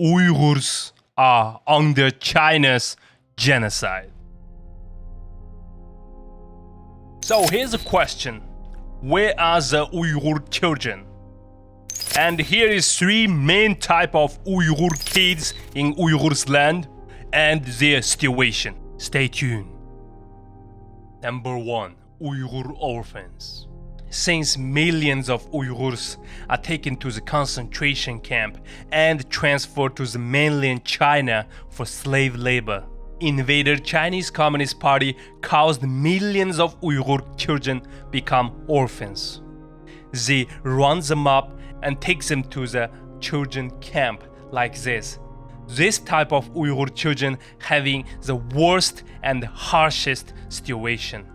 Uyghurs are under China's genocide. So here's a question. Where are the Uyghur children? And here is three main type of Uyghur kids in Uyghurland and their situation. Stay tuned. Number 1. Uyghur orphans. Since millions of Uyghurs are taken to the concentration camp and transferred to the mainland China for slave labor, invader Chinese Communist Party caused millions of Uyghur children become orphans. They round them up and take them to the children camp like this. This type of Uyghur children having the worst and harshest situation.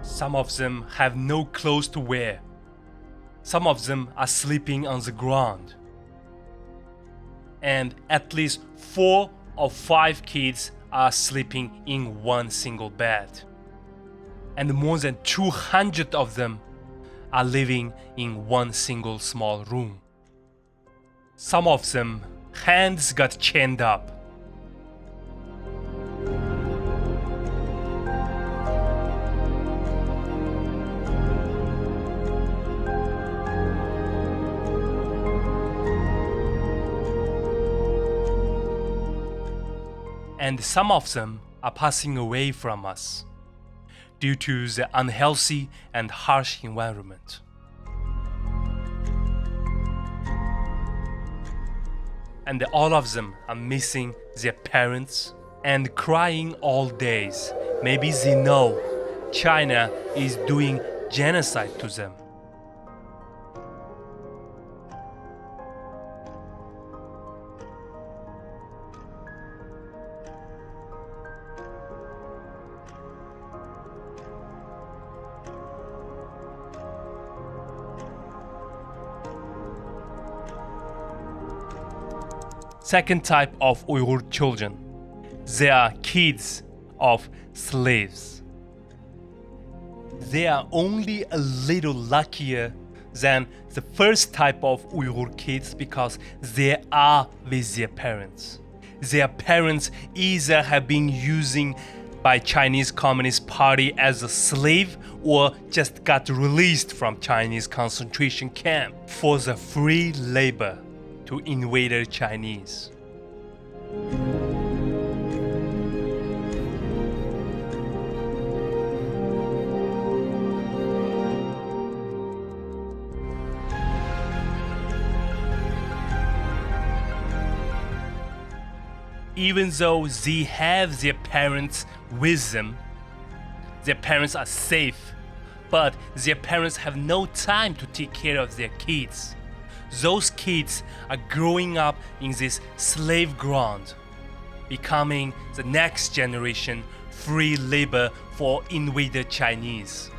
Some of them have no clothes to wear. Some of them are sleeping on the ground. And at least 4 or 5 kids are sleeping in one single bed. And more than 200 of them are living in one single small room. Some of them hands got chained up. And some of them are passing away from us due to the unhealthy and harsh environment. And all of them are missing their parents and crying all days. Maybe they know China is doing genocide to them. Second type of Uyghur children. They are kids of slaves. They are only a little luckier than the first type of Uyghur kids because they are with their parents. Their parents either have been using by Chinese Communist Party as a slave or just got released from Chinese concentration camp for the free labor to invader Chinese. Even though they have their parents with them, their parents are safe, but their parents have no time to take care of their kids. Those kids are growing up in this slave ground, becoming the next generation free labor for invader Chinese.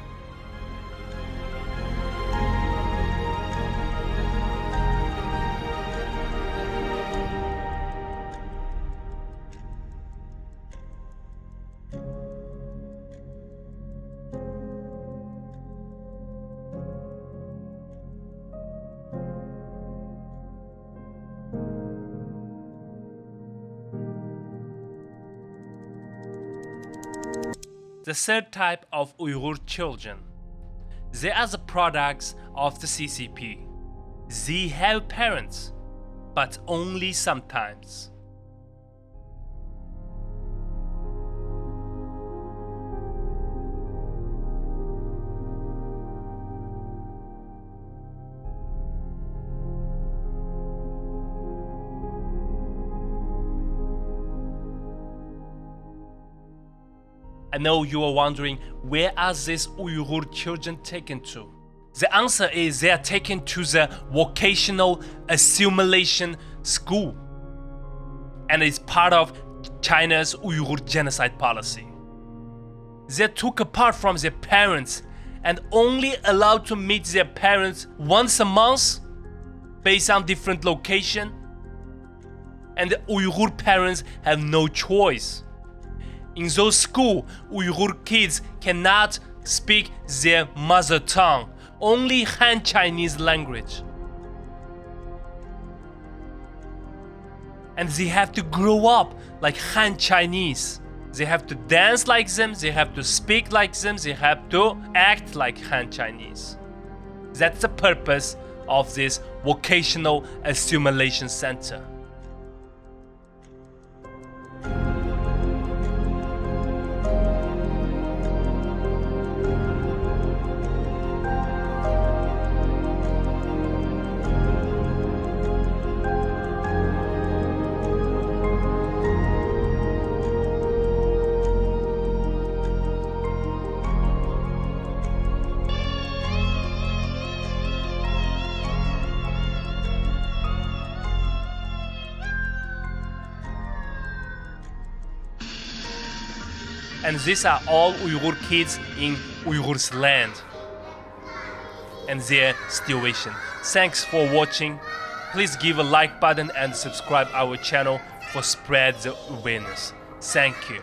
The third type of Uyghur children. They are the products of the CCP. They have parents, but only sometimes. I know you are wondering, where are these Uyghur children taken to? The answer is they are taken to the vocational assimilation school, and it's part of China's Uyghur genocide policy. They took apart from their parents and only allowed to meet their parents once a month based on different location. and the Uyghur parents have no choice. In those schools, Uyghur kids cannot speak their mother tongue, only Han Chinese language. And they have to grow up like Han Chinese. They have to dance like them, they have to speak like them, they have to act like Han Chinese. That's the purpose of this vocational assimilation center. And these are all Uyghur kids in Uyghurland and their situation. Thanks for watching. Please give a like button and subscribe our channel for spread the awareness. Thank you.